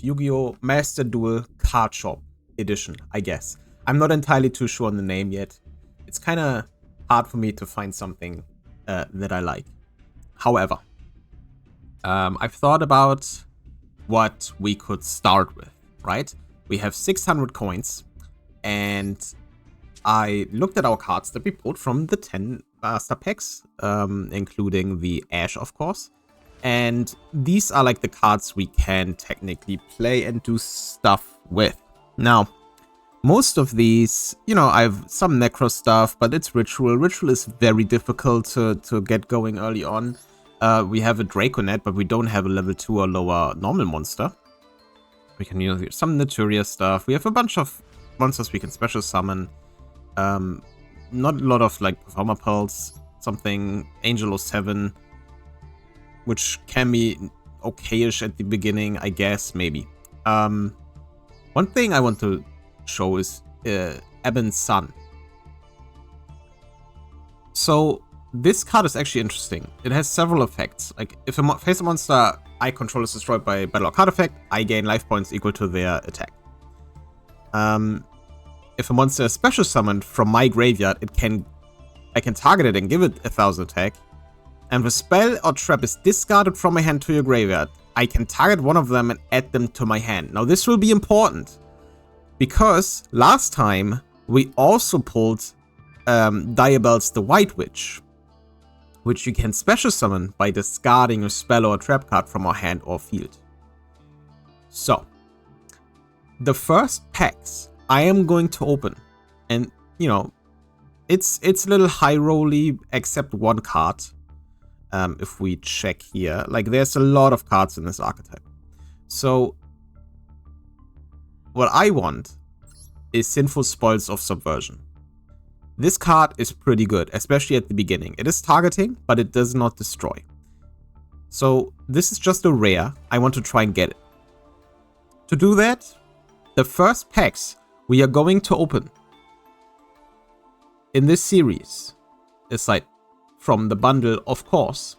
Yu-Gi-Oh! Master Duel Card Shop Edition, I guess. I'm not entirely too sure on the name yet. It's kind of hard for me to find something that I like. However, I've thought about what we could start with, right? We have 600 coins, and I looked at our cards that we pulled from the 10 master packs, including the Ash, of course. And these are like the cards we can technically play and do stuff with. Now, most of these, you know, I have some Necro stuff, but it's Ritual. Ritual is very difficult to get going early on. We have a Draconet, but we don't have a level 2 or lower normal monster. We can use some Naturia stuff. We have a bunch of monsters we can special summon. Not a lot of like Performer Pulse, something Angel 07, which can be okayish at the beginning, I guess, maybe. One thing I want to show is Ebon's Sun. So this card is actually interesting. It has several effects. Like if a face monster I control is destroyed by battle or card effect, I gain life points equal to their attack. If a monster is special summoned from my graveyard, I can target it and give it 1000 attack. And if a spell or trap is discarded from my hand to your graveyard, I can target one of them and add them to my hand. Now this will be important, because last time we also pulled Diabel's the White Witch, which you can special summon by discarding a spell or a trap card from our hand or field. So, the first packs I am going to open, and you know, it's a little high rolly except one card. If we check here, like there's a lot of cards in this archetype. So what I want is Sinful Spoils of Subversion. This card is pretty good, especially at the beginning. It is targeting, but it does not destroy. So this is just a rare. I want to try and get it. To do that, the first packs we are going to open in this series, aside from the bundle, of course,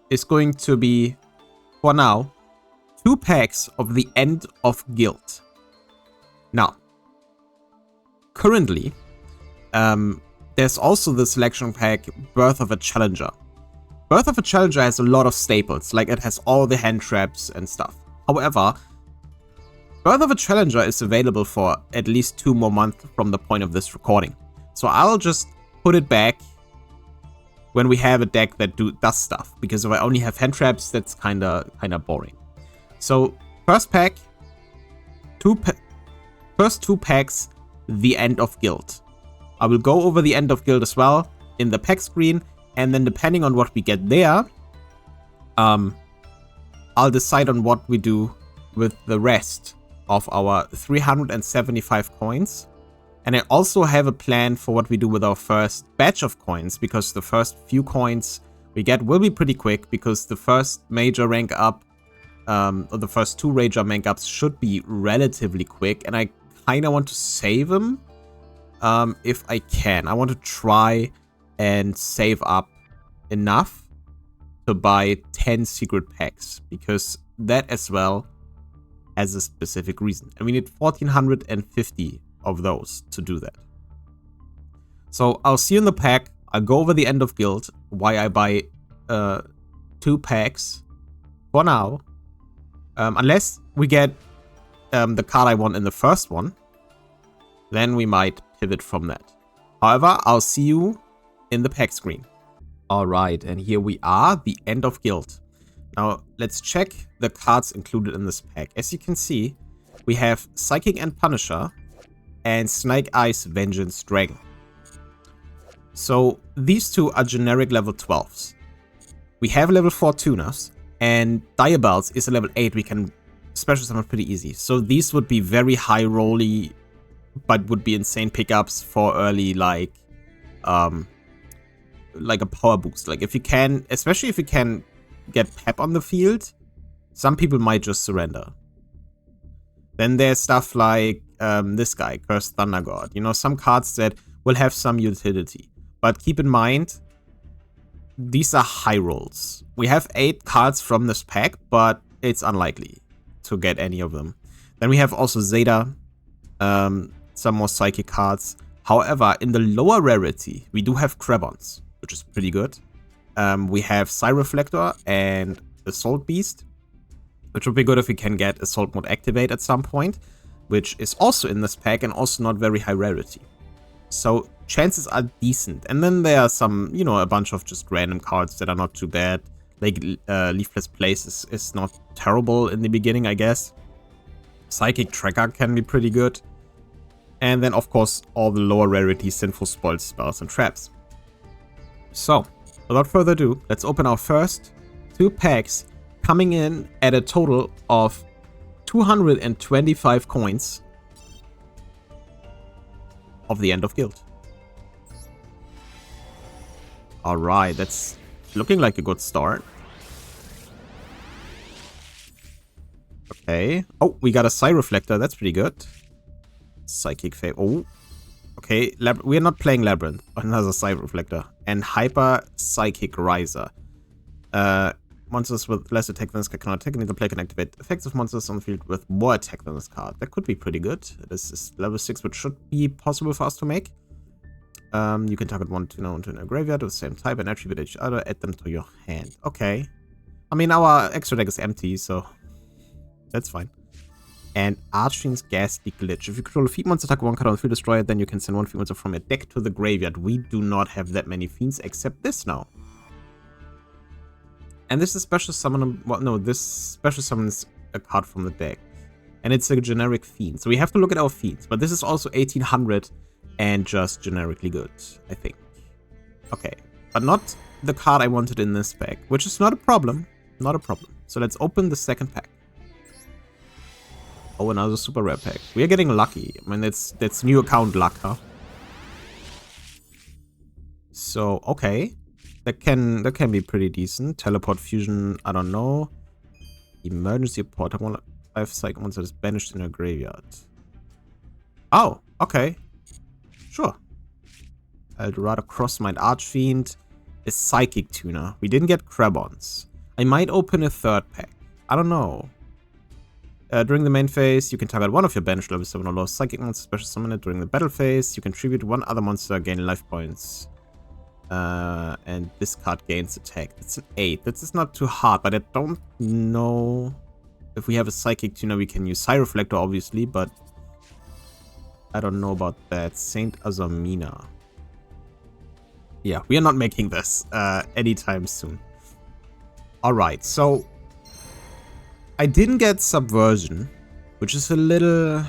is going to be, for now, 2 packs of the End of Guild. Now, currently, there's also the selection pack Birth of a Challenger. Birth of a Challenger has a lot of staples, like it has all the hand traps and stuff. However, Birth of a Challenger is available for at least 2 more months from the point of this recording. So I'll just put it back when we have a deck that does stuff, because if I only have hand traps, that's kinda boring. So first pack, first 2 packs, the End of Guild. I will go over the End of Guild as well in the pack screen, and then depending on what we get there, I'll decide on what we do with the rest of our 375 coins. And I also have a plan for what we do with our first batch of coins, because the first few coins we get will be pretty quick, because the first major rank up, or the first 2 major rank ups should be relatively quick, and I kind of want to save them if I can. I want to try and save up enough to buy 10 secret packs, because that as well has a specific reason. And we need 1450 of those to do that. So I'll see you in the pack. I'll go over the End of Guild, why I buy 2 packs for now. Unless we get the card I want in the first one, then we might pivot from that. However, I'll see you in the pack screen. Alright, and here we are, the End of Guild. Now, let's check the cards included in this pack. As you can see, we have Psychic and Punisher and Snake Eyes Vengeance Dragon. So, these 2 are generic level 12s. We have level 4 tuners, and Diabel's is a level 8. We can special summon pretty easy. So, these would be very high rolly, but would be insane pickups for early, like a power boost. Like if you can, especially if you can get Pep on the field, some people might just surrender. Then there's stuff like this guy, Cursed Thunder God. You know, some cards that will have some utility. But keep in mind, these are high rolls. We have 8 cards from this pack, but it's unlikely to get any of them. Then we have also Zeta, some more Psychic cards. However, in the lower rarity, we do have Crabons, which is pretty good. We have Reflector and Assault Beast, which would be good if we can get Assault Mode Activate at some point, which is also in this pack and also not very high rarity. So chances are decent. And then there are some, you know, a bunch of just random cards that are not too bad. Like Leafless Place is not terrible in the beginning, I guess. Psychic Tracker can be pretty good. And then, of course, all the lower rarity Sinful Spoils, Spells, and Traps. So, without further ado, let's open our first 2 packs, coming in at a total of 225 coins of the End of Guild. Alright, that's looking like a good start. Okay. Oh, we got a Reflector. That's pretty good. Psychic Fave. Oh. Okay, we are not playing Labyrinth. Another Reflector. And Hyper Psychic Riser. Monsters with less attack than this card cannot attack, and neither player can activate effects of monsters on the field with more attack than this card. That could be pretty good. This is level 6, which should be possible for us to make. You can target one to a graveyard of the same type and attribute each other, add them to your hand. Okay. I mean, our extra deck is empty, so that's fine. And Archfiend's Ghastly Glitch. If you control a Fiend monster, attack one card on the field, destroy it, then you can send one Fiend monster from your deck to the graveyard. We do not have that many Fiends except this now. And this is special summon. Well, no, this special summons a card from the deck. And it's a generic Fiend. So we have to look at our Fiends. But this is also 1800 and just generically good, I think. Okay. But not the card I wanted in this pack, which is not a problem. Not a problem. So let's open the second pack. Oh, another super rare pack. We are getting lucky. I mean, that's new account luck, huh? So, okay. That can be pretty decent. Teleport Fusion, I don't know. Emergency Port. I want 5 Psychic monster is banished in a graveyard. Oh, okay. Sure. Eldorado Crossmind Archfiend. A Psychic Tuner. We didn't get Crabons. I might open a third pack. I don't know. During the main phase, you can target one of your banished level 7 or lower Psychic monsters, special summon it. During the battle phase, you can tribute one other monster, gain life points. And this card gains attack. It's an 8. This is not too hard, but I don't know if we have a Psychic Tuner. We can use Reflector, obviously, but I don't know about that. Saint Azamina. Yeah, we are not making this anytime soon. Alright, so I didn't get Subversion, which is a little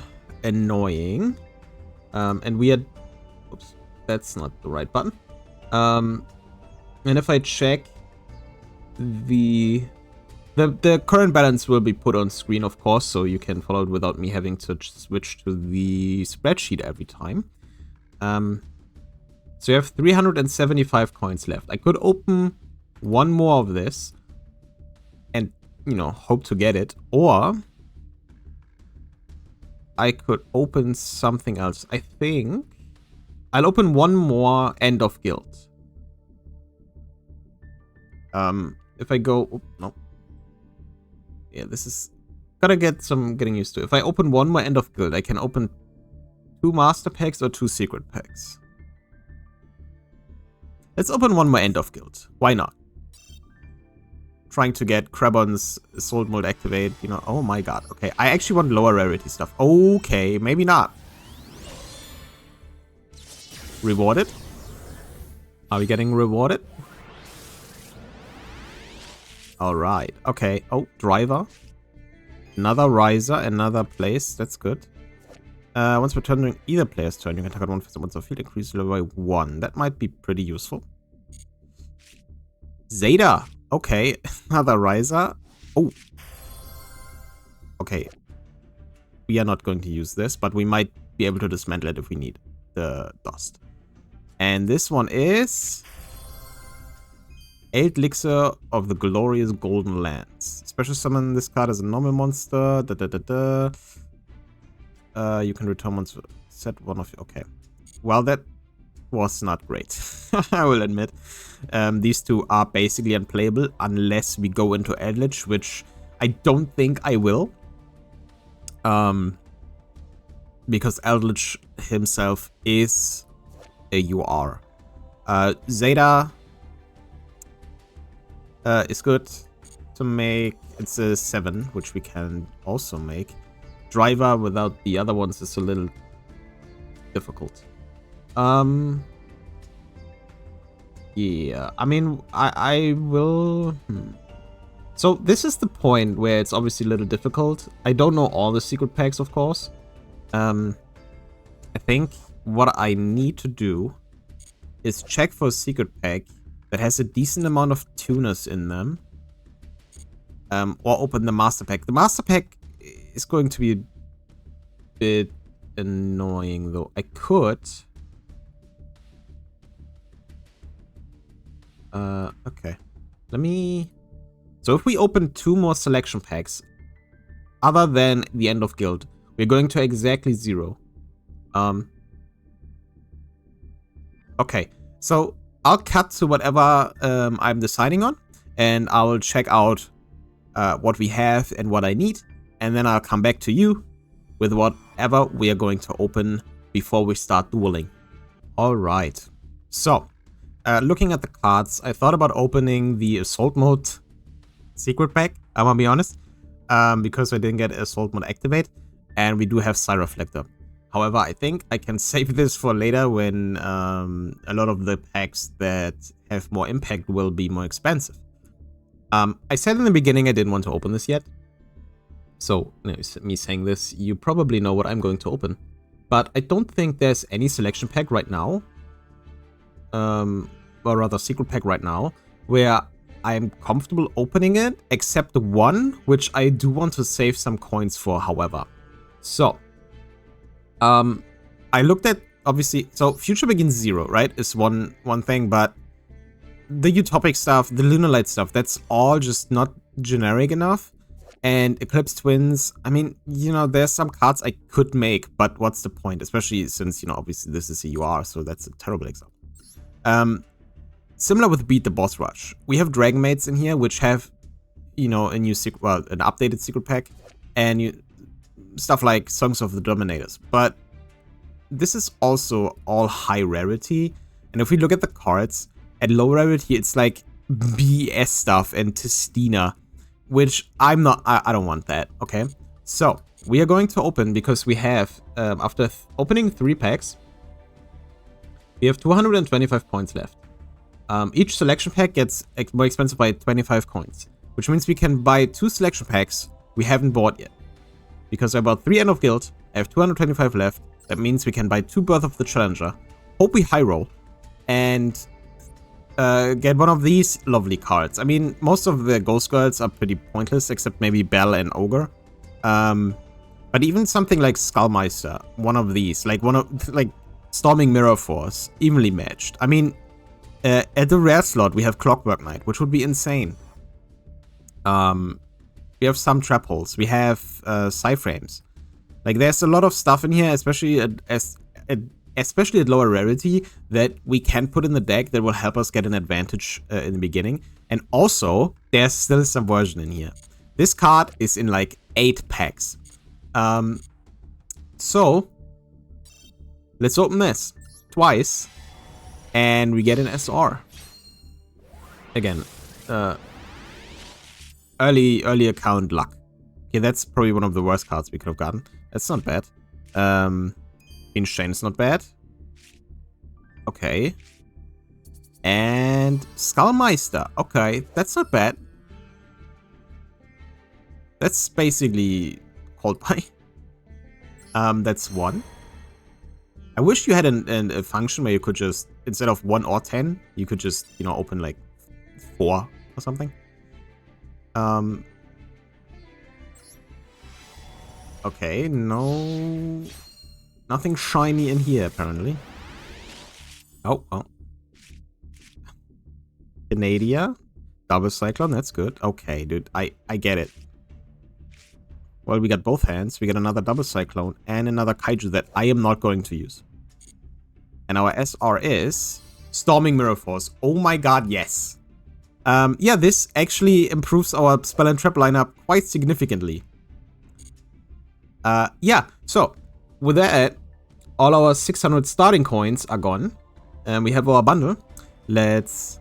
annoying. And we had... Oops, that's not the right button. And if I check the current balance will be put on screen, of course, so you can follow it without me having to switch to the spreadsheet every time. So you have 375 coins left. I could open one more of this and, you know, hope to get it, or I could open something else. I think I'll open one more End of Guild. If I go... Oh, no. Yeah, this is... Gotta get some getting used to. If I open one more End of Guild, I can open 2 Master Packs or 2 Secret Packs. Let's open one more End of Guild. Why not? Trying to get Crabon's Assault Mode Activate, you know... Oh my god, okay. I actually want lower rarity stuff. Okay, maybe not. Rewarded? Are we getting rewarded? Alright, okay. Oh, Driver. Another Riser, another place. That's good. Once per turn during either player's turn, you can target one for monster field, increase level by 1. That might be pretty useful. Zeta! Okay, another Riser. Oh. Okay. We are not going to use this, but we might be able to dismantle it if we need the dust. And this one is... Elixir of the Glorious Golden Lands. Special summon this card as a normal monster. You can return monster. Set one of... Okay. Well, that was not great. I will admit. These two are basically unplayable unless we go into Eldritch, which I don't think I will. Because Eldritch himself is a UR. Zeta is good to make. It's a 7, which we can also make. Driver without the other ones is a little difficult. Yeah, I mean, I will... So this is the point where it's obviously a little difficult. I don't know all the secret packs, of course. I think what I need to do is check for a secret pack that has a decent amount of tuners in them. Or open the master pack. The master pack is going to be a bit annoying, though. I could... okay. Let me... So if we open 2 more selection packs, other than the end of guild, we're going to exactly 0. Okay. So I'll cut to whatever I'm deciding on, and I will check out what we have and what I need, and then I'll come back to you with whatever we are going to open before we start dueling. Alright. So... looking at the cards, I thought about opening the Assault Mode secret pack, I'm gonna be honest, because I didn't get Assault Mode activate, and we do have Reflector. However, I think I can save this for later when a lot of the packs that have more impact will be more expensive. I said in the beginning I didn't want to open this yet, so me saying this, you probably know what I'm going to open. But I don't think there's any selection pack right now, or rather secret pack right now, where I'm comfortable opening it, except the one, which I do want to save some coins for, however. So, I looked at, obviously, so Future Begins 0, right, is one thing, but the Utopic stuff, the Lunalight stuff, that's all just not generic enough. And Eclipse Twins, I mean, you know, there's some cards I could make, but what's the point? Especially since, you know, obviously this is a UR, so that's a terrible example. Similar with Beat the Boss Rush. We have Dragon Maids in here, which have, you know, a new secret, well, an updated secret pack, and stuff like Songs of the Dominators. But this is also all high rarity, and if we look at the cards, at low rarity, it's like BS stuff and Testina, which I'm not, I don't want that, okay? So, we are going to open, because we have, after opening 3 packs, we have 225 points left. Each selection pack gets more expensive by 25 coins, which means we can buy 2 selection packs we haven't bought yet. Because I bought 3 End of Guild, I have 225 left, that means we can buy 2 Birth of the Challenger, hope we high roll, and get one of these lovely cards. I mean, most of the Ghost Girls are pretty pointless, except maybe Belle and Ogre. But even something like Skullmeister, one of these, like Storming Mirror Force, evenly matched. I mean, at the rare slot, we have Clockwork Knight, which would be insane. We have some trap holes. We have Psyframes. Like, there's a lot of stuff in here, especially at lower rarity, that we can put in the deck that will help us get an advantage in the beginning. And also, there's still Subversion in here. This card is in like 8 packs. So, let's open this twice, and we get an SR. Again, early account luck. Okay, that's probably one of the worst cards we could have gotten. That's not bad. Fiend's Chain is not bad. Okay. And Skullmeister. Okay, that's not bad. That's basically called by. That's 1. I wish you had a function where you could just, instead of 1 or 10, you could just, you know, open like 4 or something. Okay, no... Nothing shiny in here, apparently. Oh, well. Canadia. Double Cyclone, that's good. Okay, dude, I get it. Well, we got both hands. We got another Double Cyclone and another Kaiju that I am not going to use. And our SR is Storming Mirror Force. Oh my god, yes. Yeah, this actually improves our Spell and Trap lineup quite significantly. Yeah, so with that, all our 600 starting coins are gone. And we have our bundle. Let's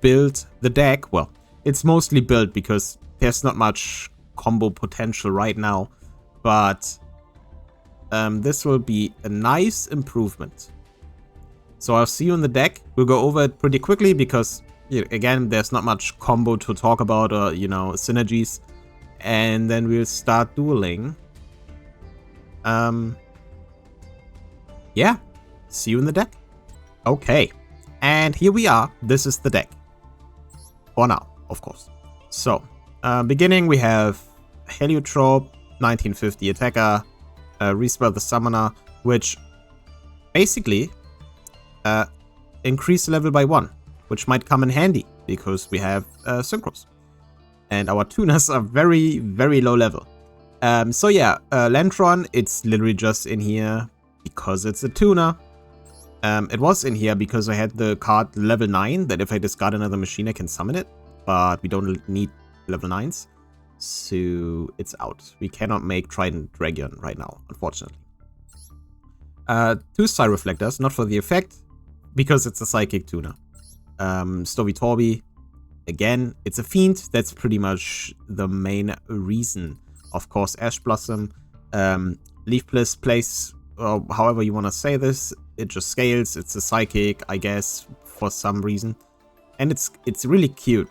build the deck. Well, it's mostly built because there's not much combo potential right now. But this will be a nice improvement. So I'll see you in the deck. We'll go over it pretty quickly because, again, there's not much combo to talk about or, synergies. And then we'll start dueling. Yeah, see you in the deck. Okay, and here we are. This is the deck. For now, of course. So, beginning we have Heliotrope, 1950 attacker, Respell the Summoner, which basically increase level by 1, which might come in handy because we have synchros. And our tuners are very, very low level. So yeah, Lantron, it's literally just in here because it's a tuner. It was in here because I had the card level 9 that if I discard another machine I can summon it. But we don't need level 9s. So it's out. We cannot make Trident Dragon right now, unfortunately. 2 Star Reflectors, not for the effect, because it's a Psychic tuner. Stovey Torby, again, it's a Fiend. That's pretty much the main reason. Of course, Ash Blossom, Leaf Bliss plays, or however you want to say this, it just scales. It's a Psychic, I guess, for some reason. And it's really cute.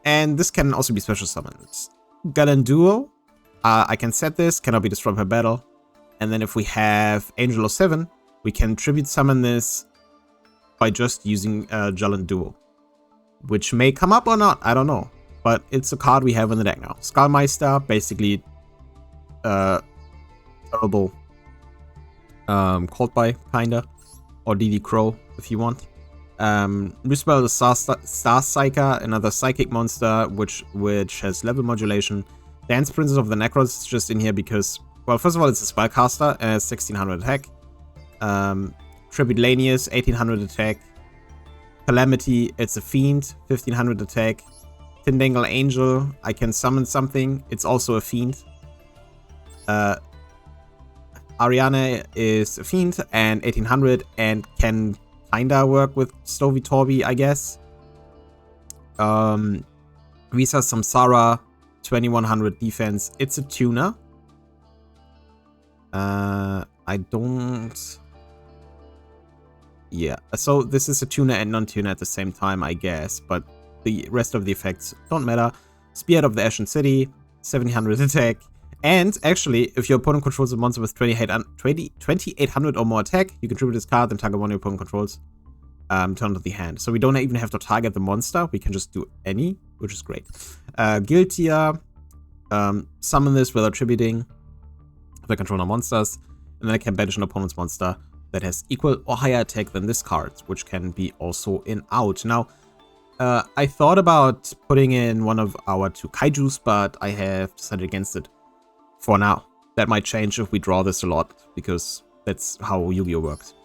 And this can also be special summoned. Gallant Duel, I can set this, cannot be destroyed per battle. And then if we have Angel of 7, we can tribute summon this by just using Gallant Duel. Which may come up or not, I don't know. But it's a card we have in the deck now. Skullmeister, basically terrible called by, kinda. Or DD Crow, if you want. Respell the Star Psyker, another psychic monster, which has level modulation. Dance Princess of the Necros is just in here because, well, first of all, it's a spellcaster and has 1600 attack. Tribute Lanius, 1800 attack. Calamity, it's a Fiend, 1500 attack. Tindangle Angel, I can summon something, it's also a Fiend. Ariane is a Fiend and 1800 and can kinda work with Stovey Torby, I guess. Visa Samsara, 2100 defense. It's a tuner. I don't... Yeah, so this is a tuner and non-tuner at the same time, I guess, but the rest of the effects don't matter. Spearhead of the Ashen City, 1700 attack. And actually, if your opponent controls a monster with 2800 or more attack, you contribute this card, then target one your opponent controls. Turn to the hand. So we don't even have to target the monster, we can just do any, which is great. Guiltia, summon this without tributing if I control no monsters, and then I can banish an opponent's monster that has equal or higher attack than this card, which can be also in out. Now, I thought about putting in one of our 2 kaijus, but I have decided against it for now. That might change if we draw this a lot, because that's how Yu-Gi-Oh! Works.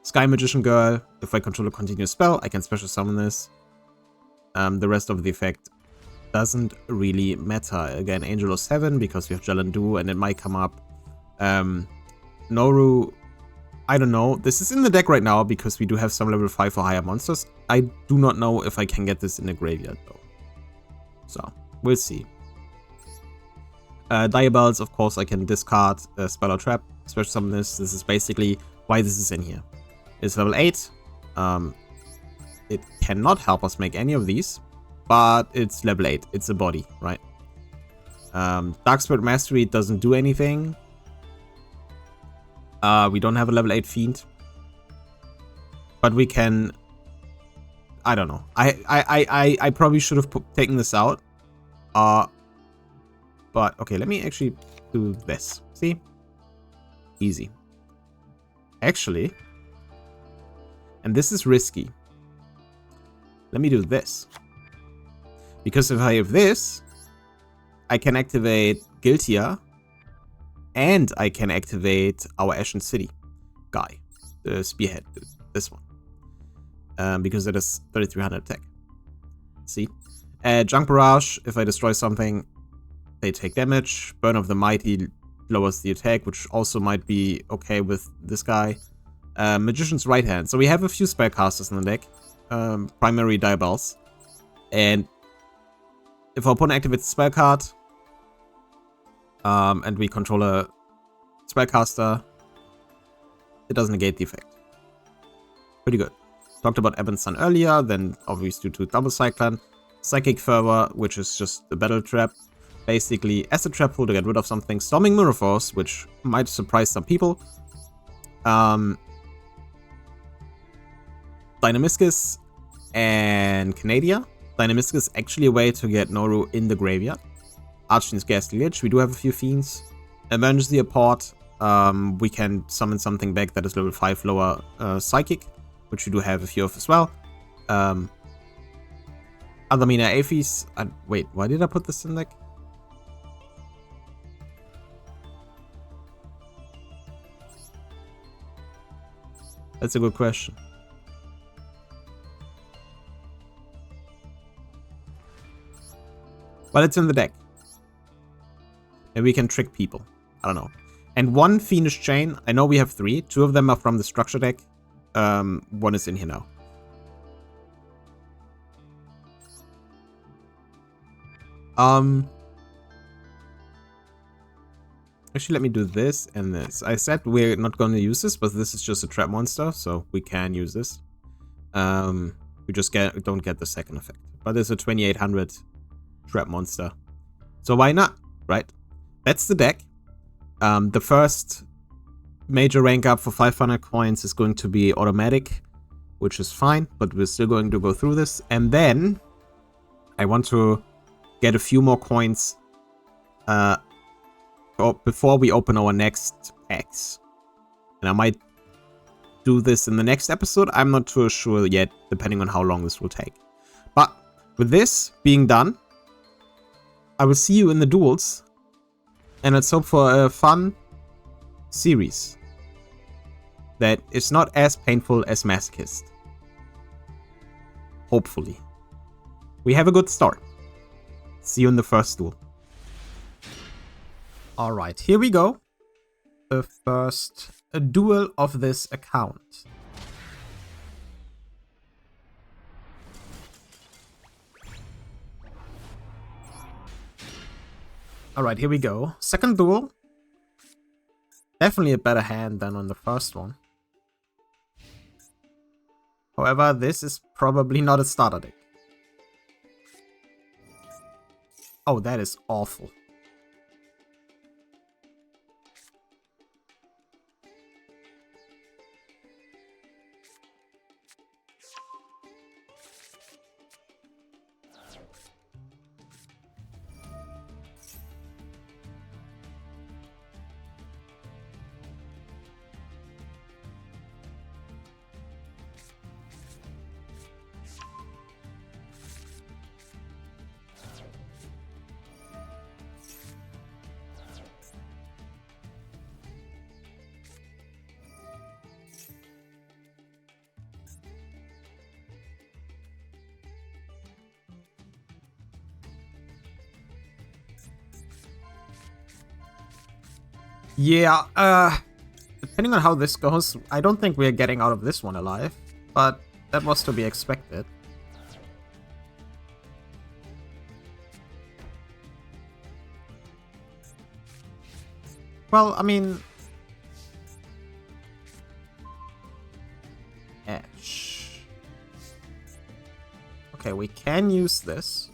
Sky Magician Girl, if I control a continuous spell, I can special summon this. The rest of the effect doesn't really matter. Again, Angel of 7, because we have Jalandu, and it might come up. Noru, I don't know. This is in the deck right now, because we do have some level 5 or higher monsters. I do not know if I can get this in the graveyard, though. So, we'll see. Diabells, of course, I can discard Spell or Trap, special summon this. This is basically why this is in here. It's level 8. It cannot help us make any of these, but it's level 8. It's a body, right? Dark Spirit Mastery doesn't do anything. We don't have a level 8 Fiend. But we can... I don't know. I probably should have taken this out. But, okay, let me actually do this. See? Easy. Actually... And this is risky. Let me do this. Because if I have this, I can activate Guiltia. And I can activate our Ashen City guy. The Spearhead. This one. Because it is 3300 attack. See? Junk Barrage, if I destroy something, they take damage. Burn of the Mighty lowers the attack, which also might be okay with this guy. Magician's Right Hand. So we have a few spellcasters in the deck. Primary Diabels. And if our opponent activates a spell card, and we control a spellcaster, it doesn't negate the effect. Pretty good. Talked about Ebon's Sun earlier, then obviously to Double Cyclone. Psychic Fervor, which is just a battle trap. Basically, Acid Trap Pool to get rid of something. Storming Mirror Force, which might surprise some people. Dynamiscus and Canadia. Dynamiscus is actually a way to get Noru in the graveyard. Archfiend's Ghastly Lich, we do have a few fiends. Emergency Apport, we can summon something back that is level 5 lower Psychic, which we do have a few of as well. Adamina Aphis, wait, why did I put this in deck? That's a good question. But it's in the deck. And we can trick people. I don't know. And one Fiendish Chain. I know we have 3. 2 of them are from the structure deck. One is in here now. Actually, let me do this and this. I said we're not going to use this, but this is just a trap monster, so we can use this. We just don't get the second effect. But it's a 2800 trap monster. So why not, right? That's the deck. The first major rank up for 500 coins is going to be automatic, which is fine, but we're still going to go through this. And then I want to get a few more coins before we open our next packs. And I might do this in the next episode. I'm not too sure yet, depending on how long this will take. But with this being done, I will see you in the duels. And let's hope for a fun series that is not as painful as Masochist. Hopefully. We have a good start. See you in the first duel. Alright, here we go. The first duel of this account. Alright, here we go. Second duel. Definitely a better hand than on the first one. However, this is probably not a starter deck. Oh, that is awful. Yeah, depending on how this goes, I don't think we're getting out of this one alive, but that was to be expected. Well, I mean... Ash. Okay, we can use this.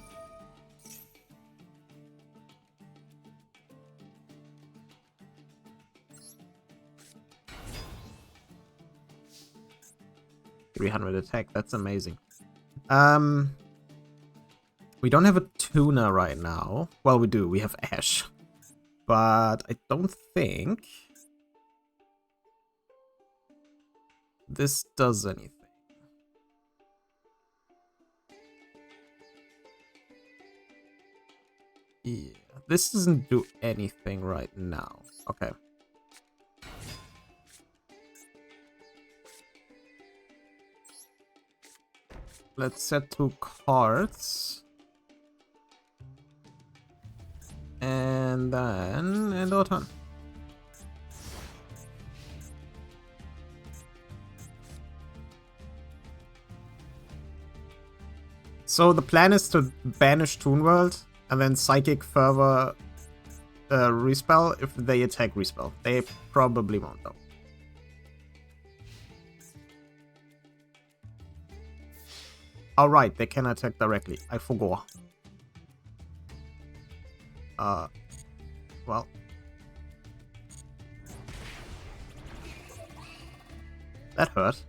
.300 attack, that's amazing. We don't have a tuner right now. Well, we do, we have Ash. But I don't think this does anything. Yeah, this doesn't do anything right now. Okay. Let's set 2 cards. And And then end our turn. So the plan is to banish Toon World and then Psychic Fervor respell if they attack respell. They probably won't though. Alright, they can attack directly. I forgot. Well. That hurt.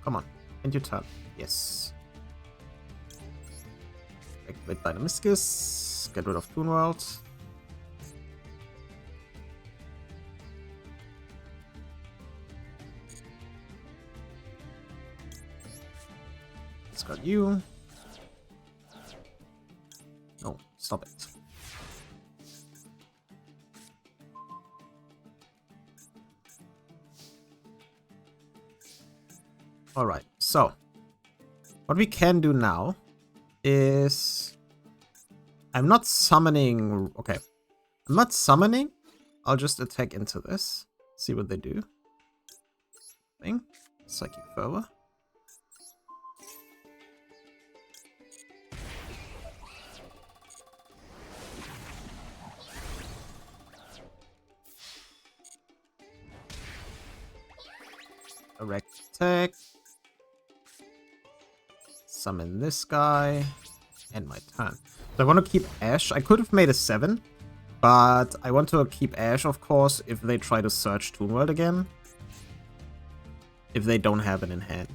Come on, end your turn. Yes. Activate Dynamiscus. Get rid of Toon World. It's got you. No, stop it. Alright, so what we can do now is I'm not summoning. Okay, I'm not summoning. I'll just attack into this. See what they do. Thing. Psychic Fervor. Direct attack. Summon this guy. End my turn. So I want to keep Ash. I could have made a 7. But I want to keep Ash, of course, if they try to search Toon World again. If they don't have it in hand.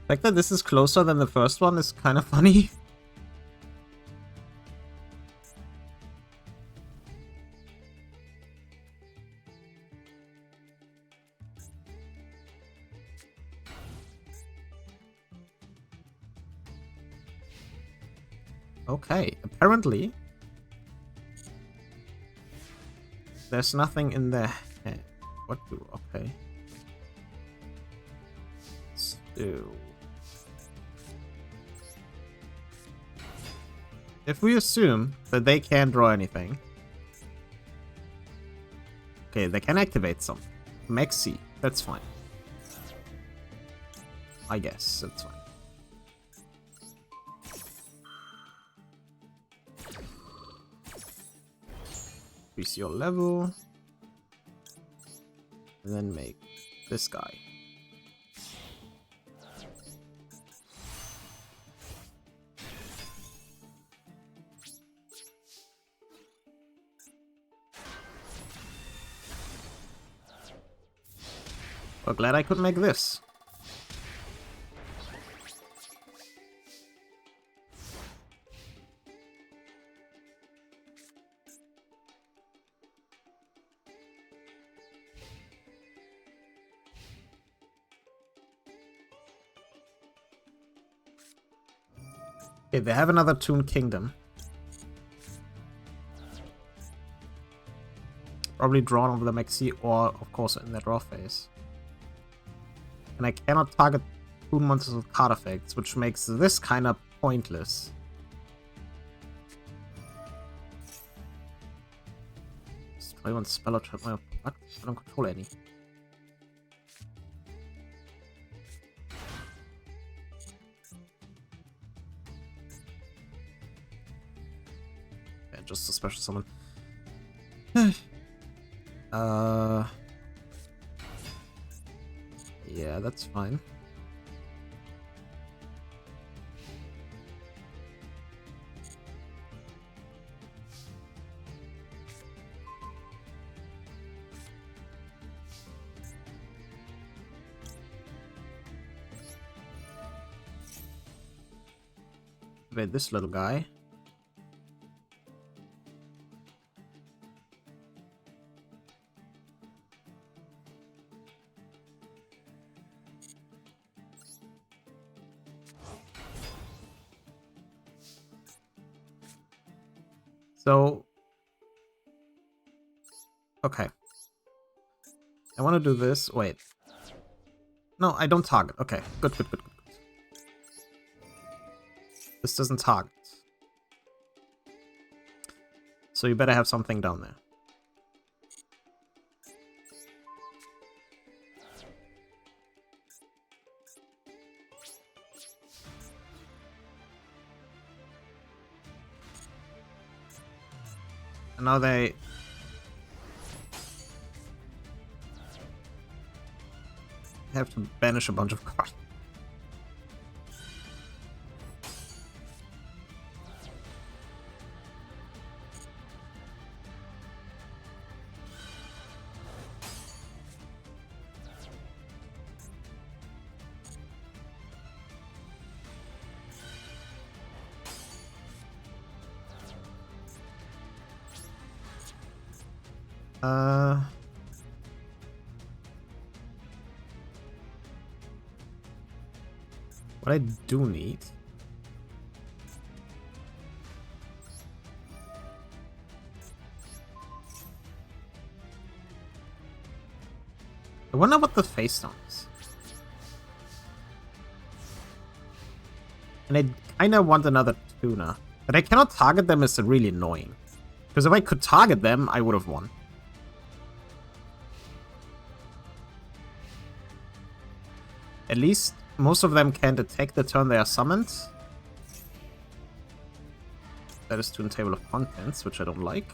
The fact that this is closer than the first one is kind of funny. Okay, apparently there's nothing in their head. What do? Okay. Let's do. If we assume that they can't draw anything. Okay, they can activate some. Maxi, that's fine. I guess that's fine. Increase your level. And then make this guy. Well, glad I could make this. Okay, they have another Toon Kingdom. Probably drawn over the Maxi or, of course, in their draw phase. And I cannot target Toon monsters with card effects, which makes this kind of pointless. Destroy one spell or trap my what? I don't control any. Just a special summon. Yeah, that's fine. Wait, this little guy. So, okay. I want to do this. Wait. No, I don't target. Okay, good, good, good, good, good. This doesn't target. So you better have something down there. And now they... have to banish a bunch of cards. What I do need... I wonder what the face down is. And I kinda want another tuna. But I cannot target them is really annoying. Because if I could target them, I would have won. At least most of them can't attack the turn they are summoned. That is to the table of contents, which I don't like.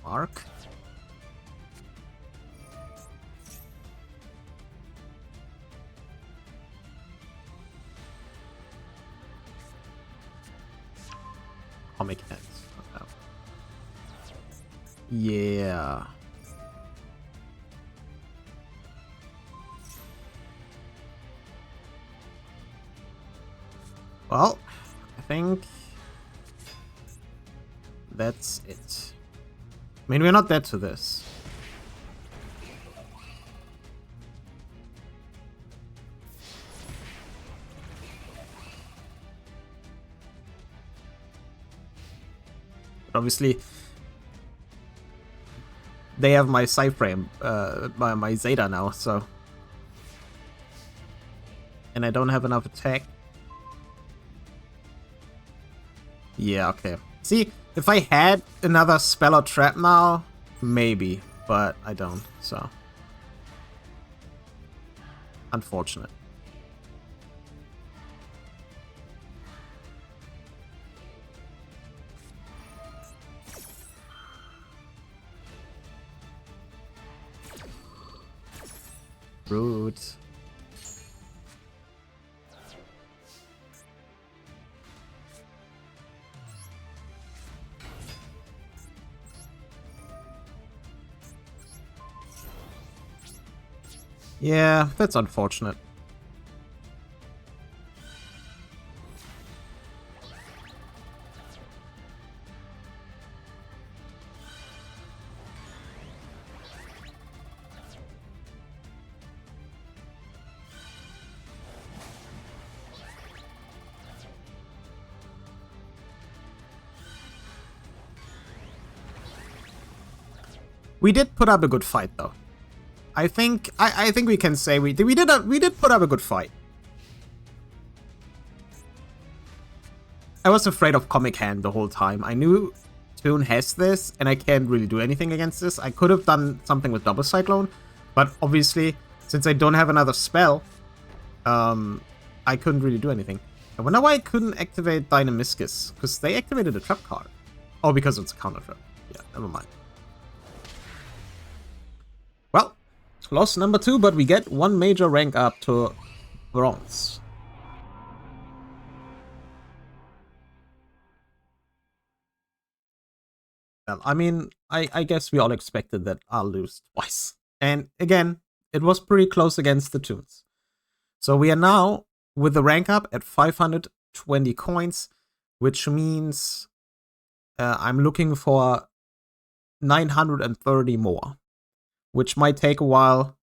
Mark. Comic hands. Okay. Yeah. Well, I think that's it. I mean, we're not dead to this. But obviously, they have my Cyframe, my Zeta now, so... And I don't have enough attack. Yeah, okay. See, if I had another spell or trap now, maybe, but I don't, so. Unfortunate. Rude. Yeah, that's unfortunate. We did put up a good fight, though. I think we can say we did put up a good fight. I was afraid of Comic Hand the whole time. I knew Toon has this, and I can't really do anything against this. I could have done something with Double Cyclone, but obviously, since I don't have another spell, I couldn't really do anything. I wonder why I couldn't activate Dynamiscus, because they activated a trap card. Oh, because it's a counter trap. Yeah, never mind. Well, loss number 2, but we get one major rank up to bronze. Well, I mean, I guess we all expected that I'll lose twice. And again, it was pretty close against the Toons. So we are now with the rank up at 520 coins, which means I'm looking for 930 more, which might take a while.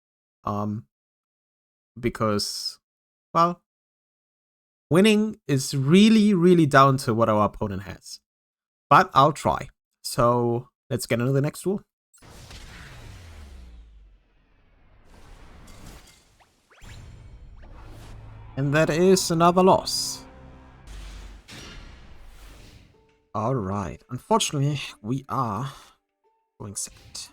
because, well, winning is really, really down to what our opponent has. But I'll try. So let's get into the next duel. And that is another loss. Alright. Unfortunately, we are going second.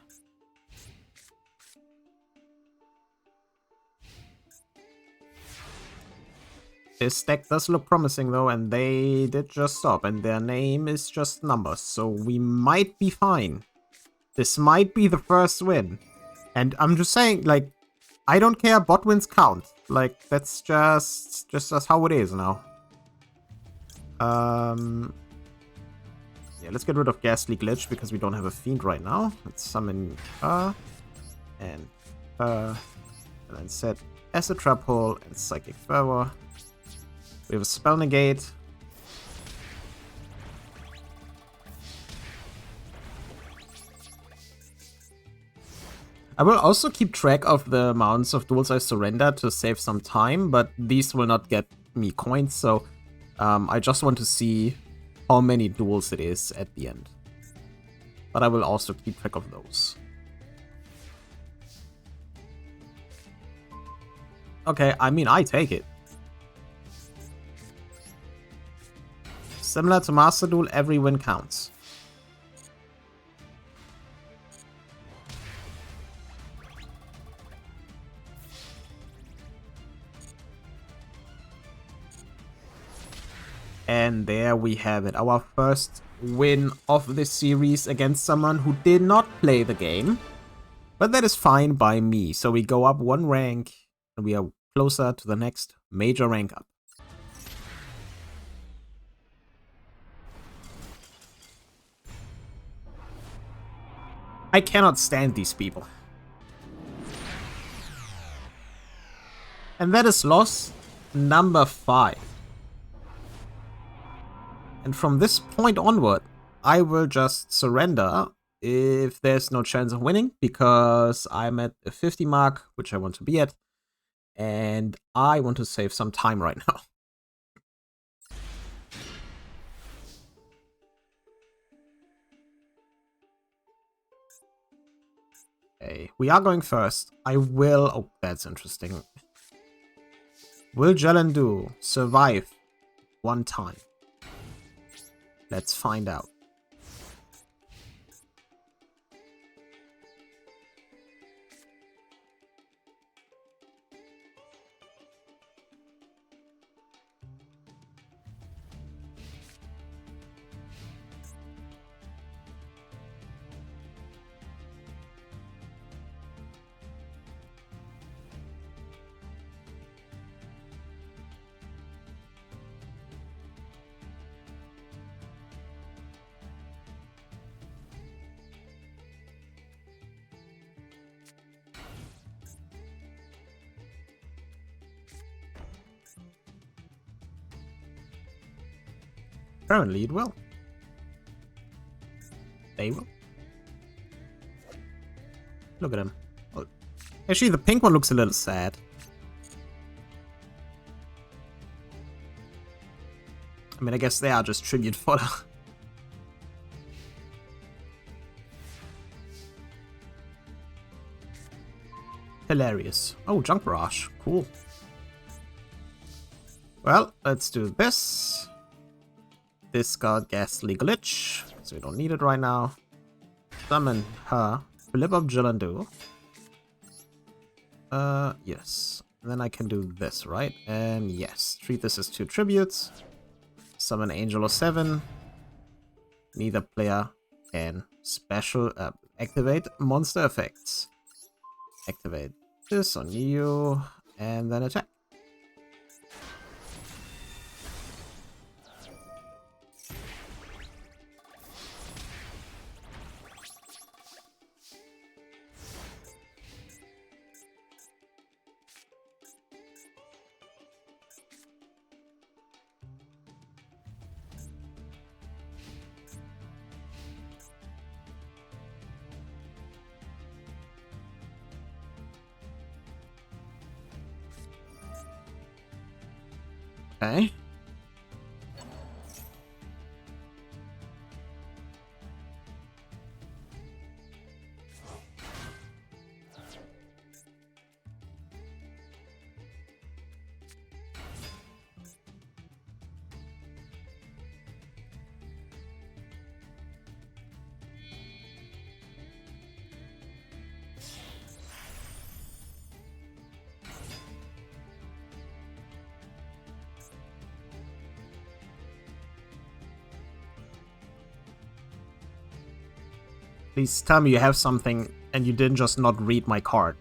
This deck does look promising though, and they did just stop, and their name is just numbers, so we might be fine. This might be the first win. And I'm just saying, like, I don't care, bot wins count. Like, that's just how it is now. Yeah, let's get rid of Ghastly Glitch, because we don't have a Fiend right now. Let's summon her, and then set Acid Trap Hole and Psychic Fervor. We have a Spell Negate. I will also keep track of the amounts of duels I surrender to save some time, but these will not get me coins, so I just want to see how many duels it is at the end. But I will also keep track of those. Okay, I mean, I take it. Similar to Master Duel, every win counts. And there we have it, our first win of this series against someone who did not play the game. But that is fine by me, so we go up one rank, and we are closer to the next major rank up. I cannot stand these people. And that is loss number 5. And from this point onward, I will just surrender if there's no chance of winning, because I'm at a 50 mark, which I want to be at, and I want to save some time right now. Okay, we are going first. I will... Oh, that's interesting. Will Jelendu survive one time? Let's find out. Apparently it will. They will. Look at him. Oh. Actually, the pink one looks a little sad. I mean, I guess they are just tribute fodder. Hilarious. Oh, Junk Barrage. Cool. Well, let's do this. Discard Ghastly Glitch, so we don't need it right now. Summon her. Flip of Jelendu. Yes. And then I can do this, right? And yes. Treat this as 2 tributes. Summon Angel of 7. Neither player can activate monster effects. Activate this on you, and then attack. Okay. Please tell me you have something and you didn't just not read my card.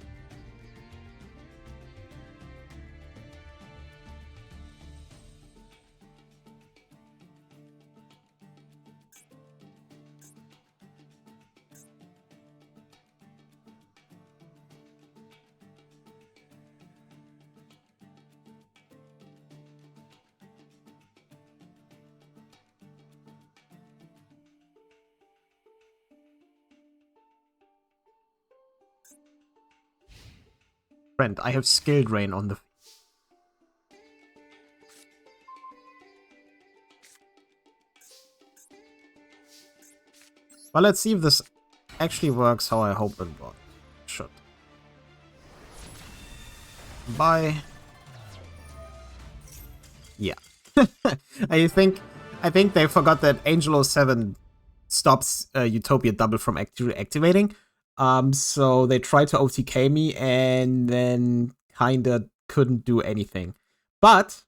Friend, I have Skill Drain on the... Well, let's see if this actually works how I hope it should. Bye. Yeah. I think they forgot that Angel 07 stops Utopia Double from activating. So they tried to OTK me and then kinda couldn't do anything. But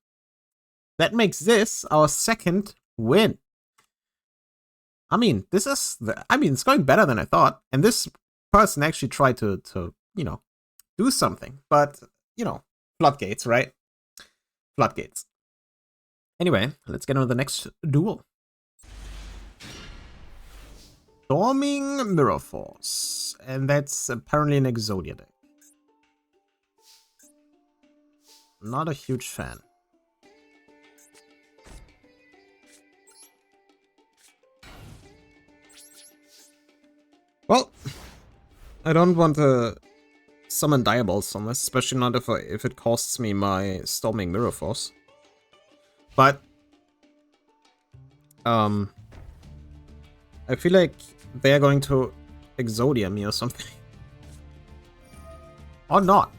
that makes this our second win. I mean, it's going better than I thought. And this person actually tried to do something. But, floodgates, right? Floodgates. Anyway, let's get on to the next duel. Storming Mirror Force. And that's apparently an Exodia deck. Not a huge fan. Well, I don't want to summon Diabolts on this, especially not if it costs me my Storming Mirror Force. But I feel like they're going to Exodia me or something. Or not.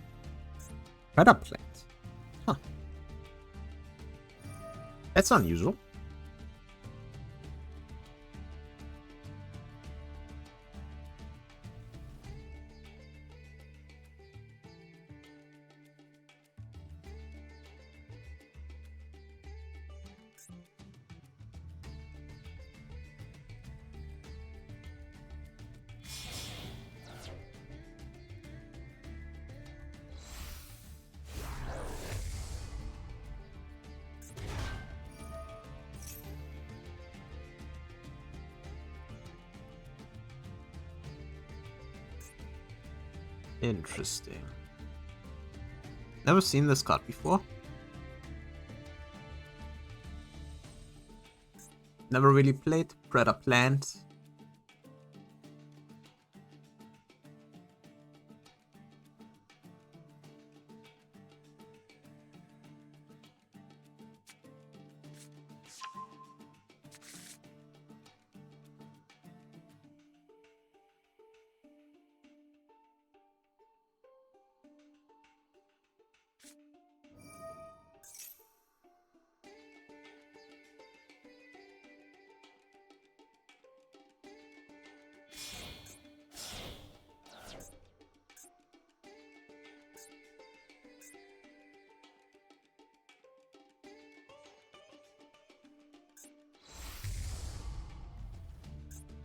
Predator Plant. Huh. That's unusual. Interesting. Never seen this card before. Never really played Predator Plant.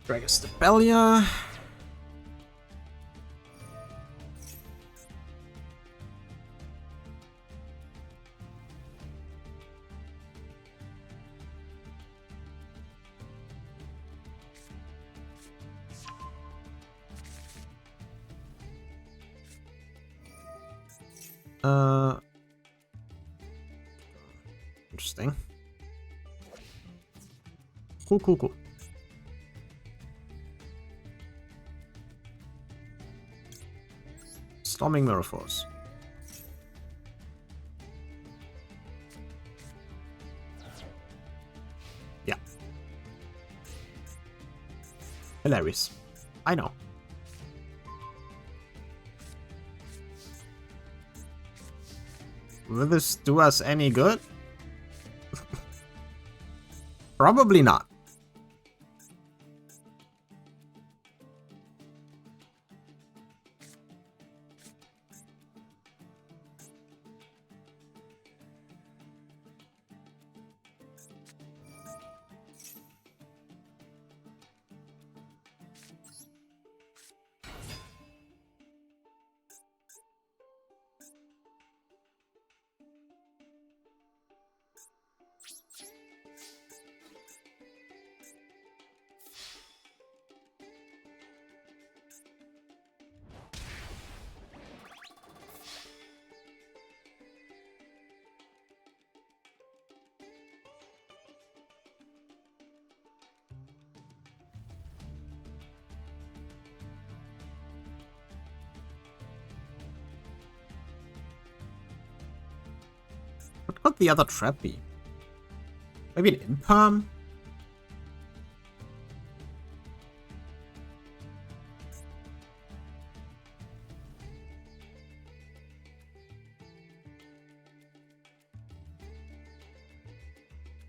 Dragostabelia. Interesting. Cool. Storming Mirror Force. Hilarious. I know. Will this do us any good? Probably not. What could the other trap be? Maybe an imperm?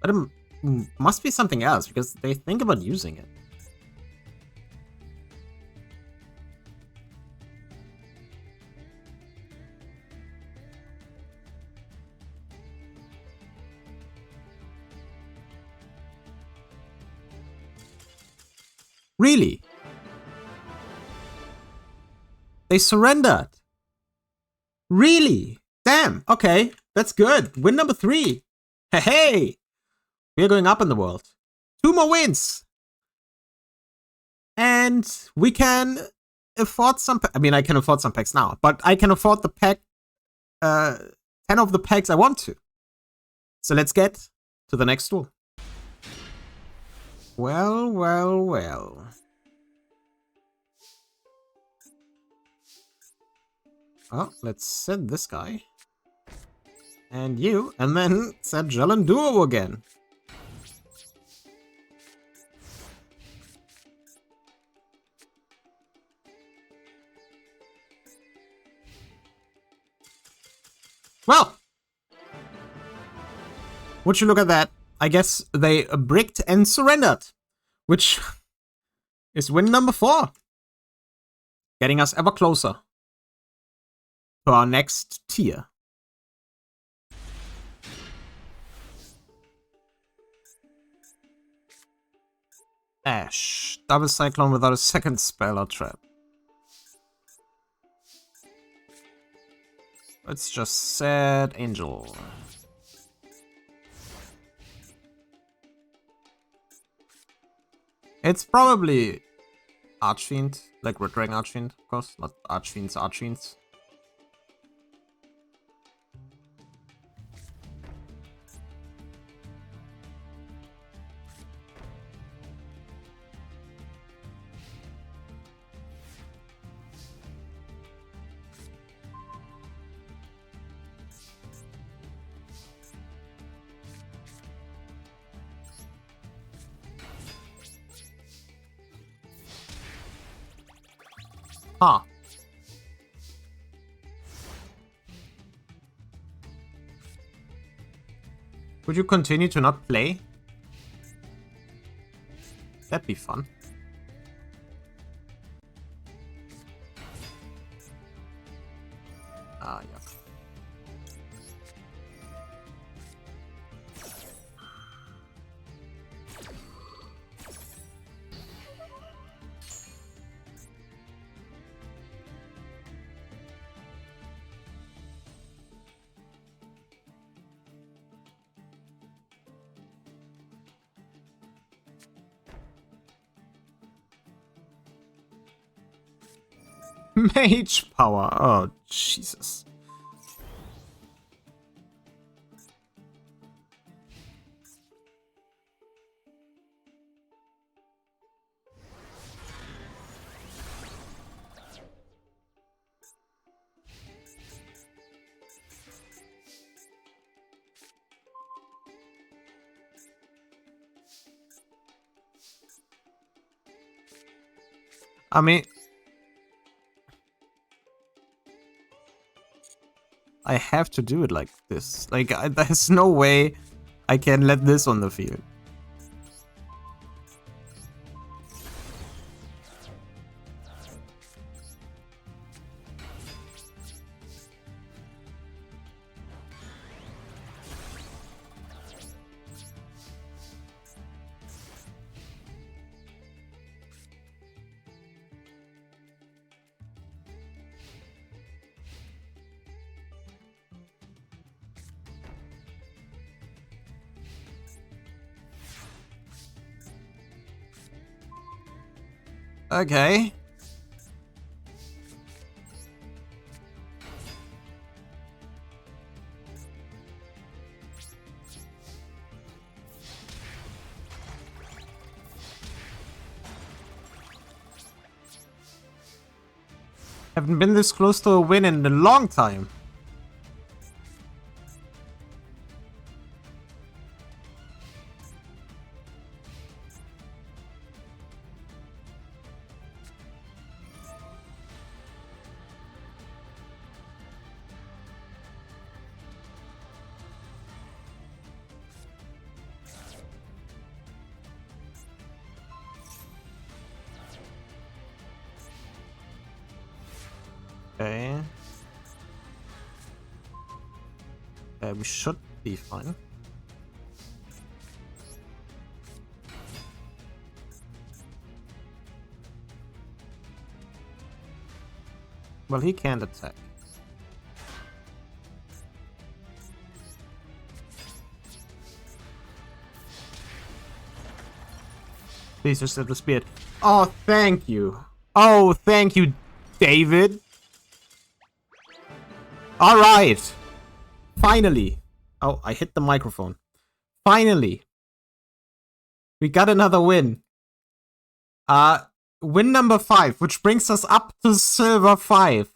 But it must be something else, because they think about using it. Really? They surrendered. Really? Damn. Okay. That's good. Win number 3. Hey! We're going up in the world. 2 more wins. And we can afford some... I mean, I can afford some packs now. But I can afford the pack... 10 of the packs I want to. So let's get to the next duel. Well, well, well. Oh, let's set this guy. And you. And then set Jelen Duo again. Well. Would you look at that? I guess they bricked and surrendered. Which is win number 4. Getting us ever closer to our next tier. Ash. Double Cyclone without a second spell or trap. Let's just set Angel. It's probably Archfiend, like Red Dragon Archfiend, of course, not Archfiends, Archfiends. Huh. Would you continue to not play? That'd be fun. Ah, yeah. Mage power. Oh, Jesus. I mean, I have to do it like this. Like, there's no way I can let this on the field. Okay. Haven't been this close to a win in a long time. Okay. We should be fine. Well, he can't attack. Please just let the speed. Oh, thank you. Oh, thank you, David. All right. Finally. Oh, I hit the microphone. Finally. We got another win. Win number 5, which brings us up to silver 5.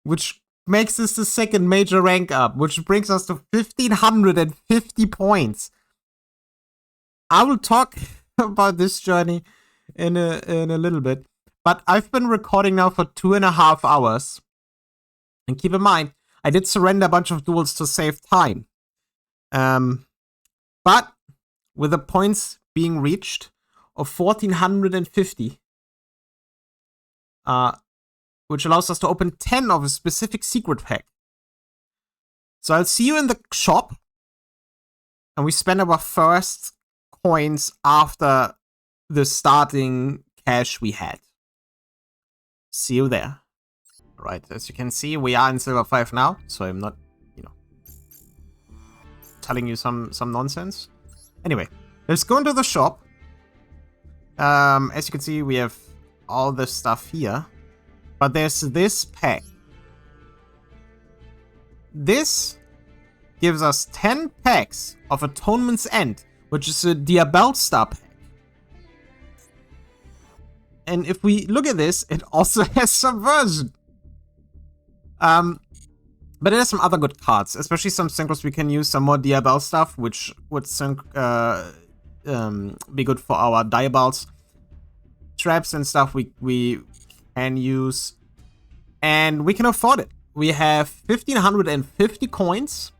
Which makes this the second major rank up, which brings us to 1,550 points. I will talk about this journey in a little bit. But I've been recording now for 2.5 hours. And keep in mind, I did surrender a bunch of duels to save time. But with the points being reached of 1,450, which allows us to open 10 of a specific secret pack. So I'll see you in the shop, and we spend our first coins after the starting cash we had. See you there. Right, as you can see, we are in silver 5 now, so I'm not, telling you some nonsense. Anyway, let's go into the shop. As you can see, we have all this stuff here, but there's this pack. This gives us 10 packs of Atonement's End, which is a Diabell Star pack. And if we look at this, it also has Subversion. But it has some other good cards, especially some synchros we can use, some more Diabell stuff, which would be good for our Diabells. Traps and stuff we can use. And we can afford it. We have 1,550 coins.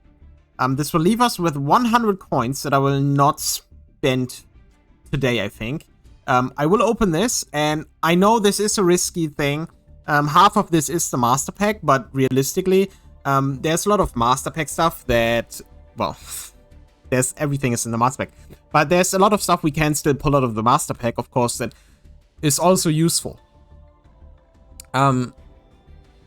This will leave us with 100 coins that I will not spend today, I think. I will open this, and I know this is a risky thing. Half of this is the Master Pack, but realistically, there's a lot of Master Pack stuff that, well, everything is in the Master Pack. But there's a lot of stuff we can still pull out of the Master Pack, of course, that is also useful.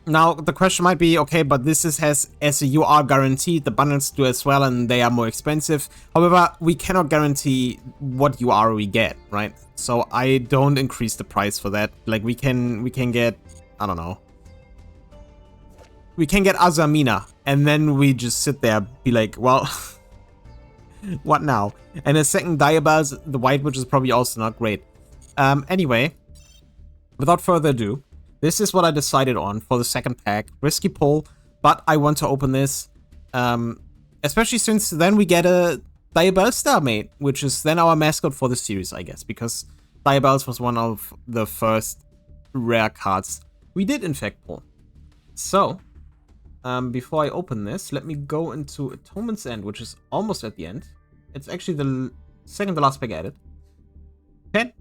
Now, the question might be, okay, but this has as a UR guaranteed, the bundles do as well, and they are more expensive. However, we cannot guarantee what UR we get, right? So I don't increase the price for that. Like, we can get, I don't know. We can get Azamina, and then we just sit there, be like, well, what now? And a second Diabells, the White Witch is probably also not great. Anyway, without further ado, this is what I decided on for the second pack. Risky pull, but I want to open this. Especially since then we get a Diabell Star mate, which is then our mascot for the series, I guess. Because Diabells was one of the first rare cards we did in fact pull. So, before I open this, let me go into Atonement's End, which is almost at the end. It's actually the second to last pack added. Okay,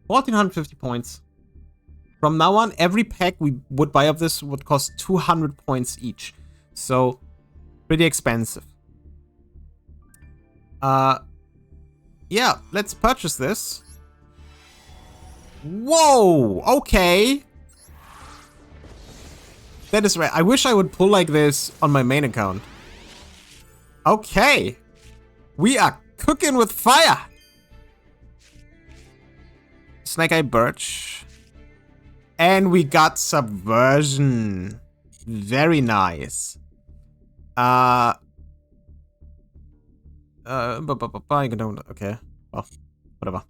1450 points. From now on, every pack we would buy of this would cost 200 points each. So, pretty expensive. Yeah, let's purchase this. Whoa, okay. That is right. I wish I would pull like this on my main account. Okay. We are cooking with fire. Snake Eye Birch. And we got Subversion. Very nice. Okay. Well, whatever.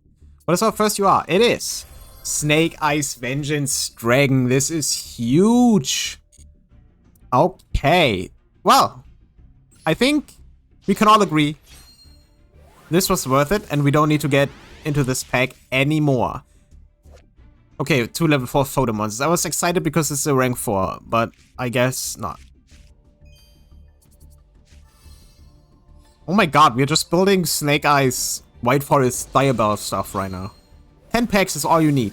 What is our first UR? It is Snake Eyes Vengeance Dragon. This is huge. Okay. Well, I think we can all agree this was worth it, and we don't need to get into this pack anymore. Okay, 2 level 4 photo monsters. I was excited because it's a rank 4, but I guess not. Oh my god, we're just building Snake Eyes White Forest Diabell stuff right now. 10 packs is all you need.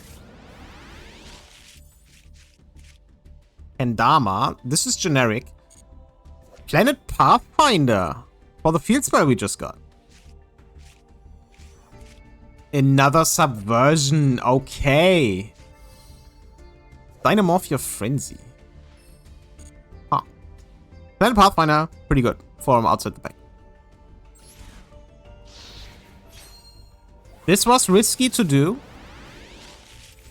Kendama, this is generic. Planet Pathfinder for the field spell we just got. Another Subversion, okay. Dynamorphia Frenzy. Huh. Planet Pathfinder, pretty good for outside the pack. This was risky to do.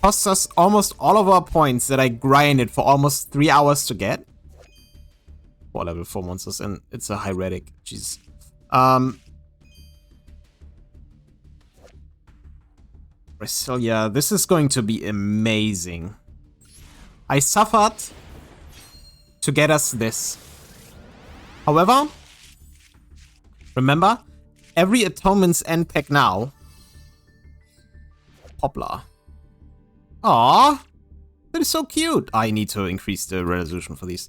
Cost us almost all of our points that I grinded for almost 3 hours to get. 4 level 4 monsters, and it's a Hieratic. Jeez. Brasilia, this is going to be amazing. I suffered to get us this. However, remember, every Atonement's End pack now. Poplar. Aww, that is so cute. I need to increase the resolution for these.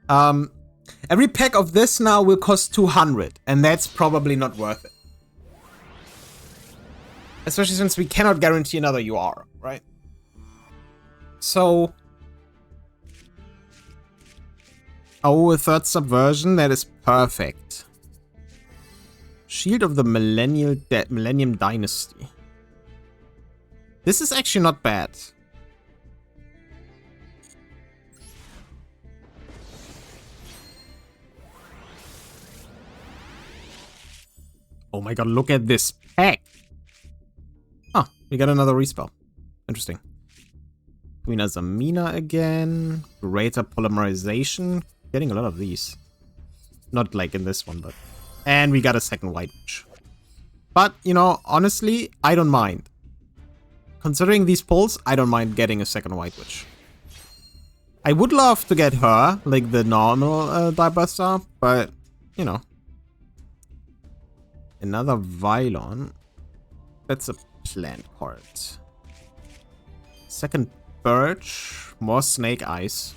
Every pack of this now will cost 200, and that's probably not worth it. Especially since we cannot guarantee another UR, right? So... oh, a third Subversion, that is perfect. Shield of the Millennium Dynasty. This is actually not bad. Oh my god, look at this pack. Oh, we got another respell. Interesting. Queen Azamina again. Greater Polymerization. Getting a lot of these. Not like in this one, but... and we got a second White Witch. But, you know, honestly, I don't mind. Considering these pulls, I don't mind getting a second White Witch. I would love to get her, like the normal Diebuster, but, you know. Another Vylon. That's a plant card. Second Birch. More Snake Eyes.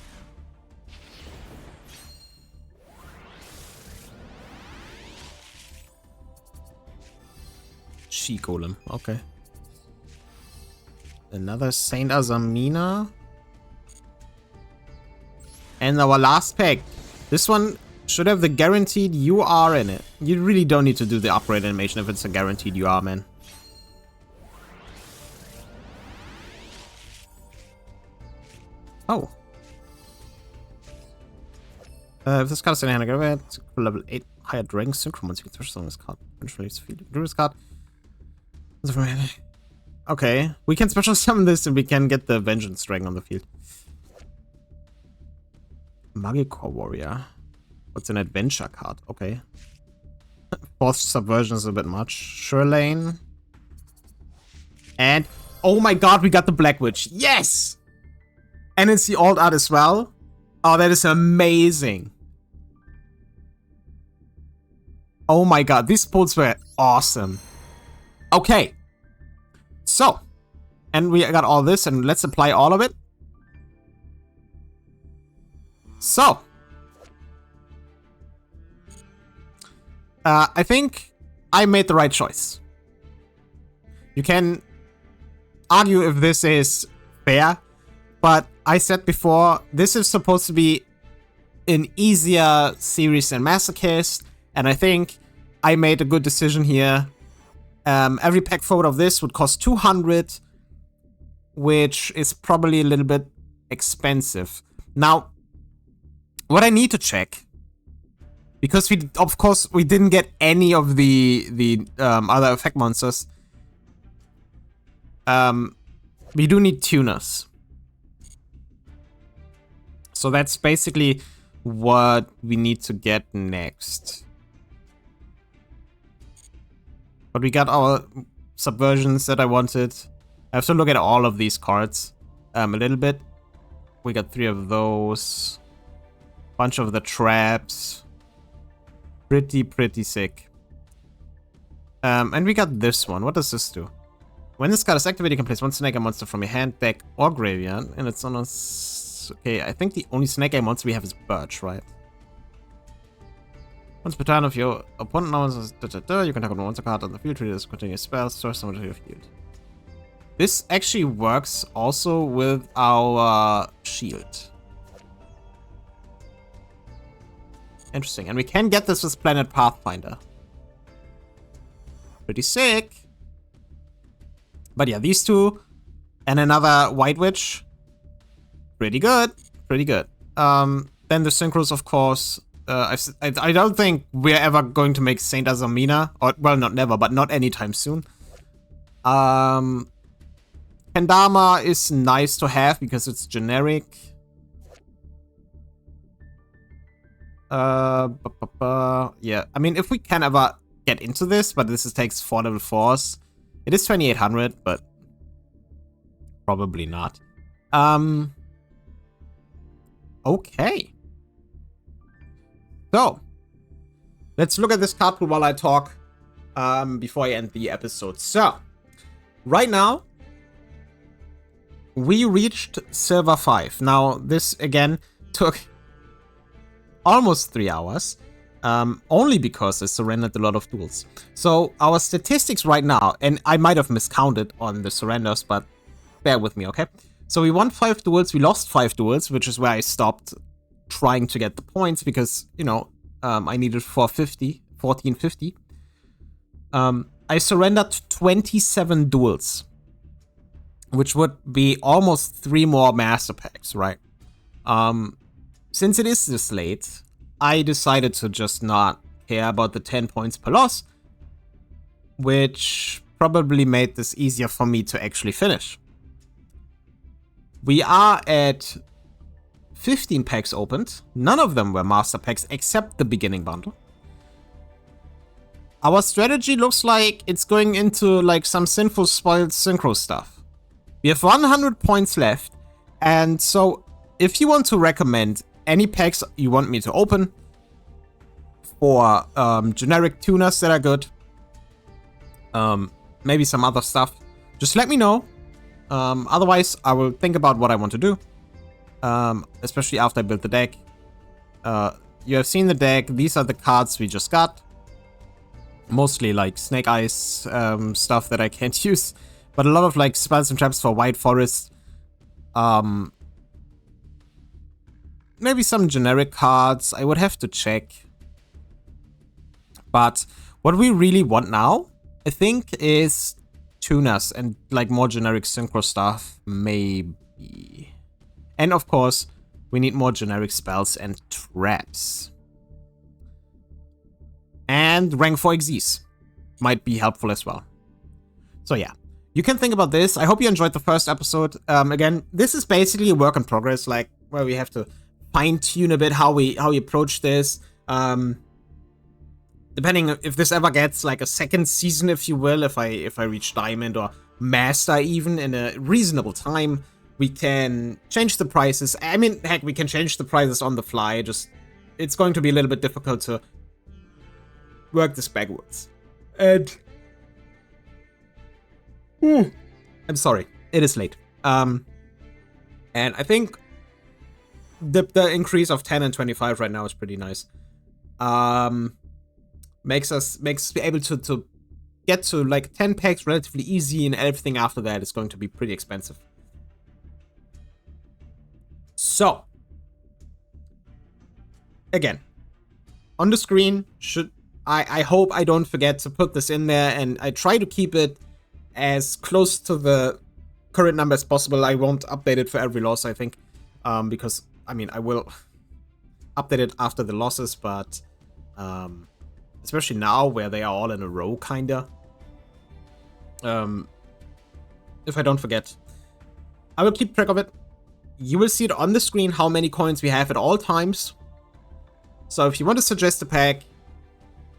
She Golem, okay. Another Saint Azamina. And our last pack. This one should have the guaranteed UR in it. You really don't need to do the upgrade animation if it's a guaranteed UR, man. Oh. If this card is in hand, go ahead. Level 8 higher Dragon Synchro. You can switch on this card. Do this card. Okay, we can special summon this and we can get the Vengeance Dragon on the field. Magic Warrior. What's an adventure card? Okay. Fourth Subversion is a bit much. Shirlane. And, oh my god, we got the Black Witch. Yes! And it's the alt art as well. Oh, that is amazing. Oh my god, these pulls were awesome. Okay. So, And we got all this, and let's apply all of it. So. I think I made the right choice. You can argue if this is fair, but I said before, this is supposed to be an easier series than Masochist, and I think I made a good decision here. Every pack forward of this would cost 200, which is probably a little bit expensive. Now, what I need to check, because of course we didn't get any of the other effect monsters, we do need tuners. So that's basically what we need to get next. But we got our subversions that I wanted. I have to look at all of these cards a little bit. We got 3 of those. Bunch of the traps. Pretty sick. And we got this one. What does this do? When this card is activated, you can place 1 Snake Eye monster from your hand, deck, or graveyard. And it's on a... Okay, I think the only Snake Eye monster we have is Birch, right? Once per turn, if your opponent knows you can take on 1 monster card on the field, treat it as continuous spell, source someone to your field. This actually works also with our shield. Interesting. And we can get this with Planet Pathfinder. Pretty sick. But yeah, these two and another White Witch. Pretty good. Pretty good. Then the synchros, of course. I don't think we're ever going to make Saint Azamina. Or, well, not never, but not anytime soon. Kendama is nice to have because it's generic. Yeah, I mean, if we can ever get into this, but this takes 4 level 4s. It is 2800, but probably not. Okay. So, let's look at this card pool while I talk before I end the episode. So, right now, we reached Silver 5. Now, this, again, took almost 3 hours. Only because I surrendered a lot of duels. So, our statistics right now, and I might have miscounted on the surrenders, but bear with me, okay? So, we won 5 duels, we lost 5 duels, which is where I stopped trying to get the points because, you know, I needed 1450. I surrendered 27 duels, which would be almost 3 more master packs, right? Since it is this late, I decided to just not care about the 10 points per loss, which probably made this easier for me to actually finish. We are at 15 packs opened. None of them were master packs except the beginning bundle. Our strategy looks like it's going into like some sinful spoiled synchro stuff. We have 100 points left, and so if you want to recommend any packs you want me to open for generic tuners that are good, maybe some other stuff, just let me know. Otherwise, I will think about what I want to do, especially after I build the deck. You have seen the deck. These are the cards we just got. Mostly like Snake Eyes stuff that I can't use, but a lot of like spells and traps for White Forest. Maybe some generic cards. I would have to check. But what we really want now, I think, is tuners and like more generic synchro stuff, maybe. And of course, we need more generic spells and traps. And rank 4 Xyz might be helpful as well. So yeah, you can think about this. I hope you enjoyed the first episode. Again, this is basically a work in progress, like where we have to fine-tune a bit how we approach this. Depending if this ever gets like a second season, if you will, if I reach Diamond or Master even in a reasonable time, we can change the prices. I mean, heck, we can change the prices on the fly. Just it's going to be a little bit difficult to work this backwards. And I'm sorry. it is late. And I think the increase of 10 and 25 right now is pretty nice. Makes us be able to get to like 10 packs relatively easy, and everything after that is going to be pretty expensive. So, again, on the screen, I hope I don't forget to put this in there, and I try to keep it as close to the current number as possible. I won't update it for every loss, I think, because, I mean, I will update it after the losses, but especially now where they are all in a row, kinda. If I don't forget, I will keep track of it. You will see it on the screen how many coins we have at all times. So if you want to suggest a pack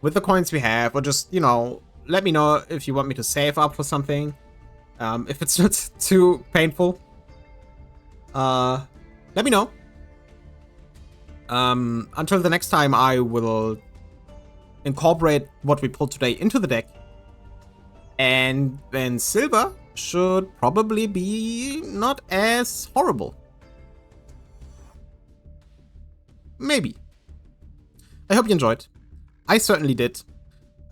with the coins we have, or just, you know, let me know if you want me to save up for something. If it's not too painful, let me know. Until the next time, I will incorporate what we pulled today into the deck. And then silver should probably be not as horrible. Maybe. I hope you enjoyed. I certainly did.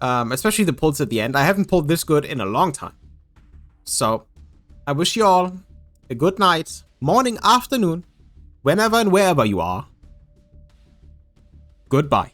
Especially the pulls at the end. I haven't pulled this good in a long time. So, I wish you all a good night, morning, afternoon, whenever and wherever you are. Goodbye.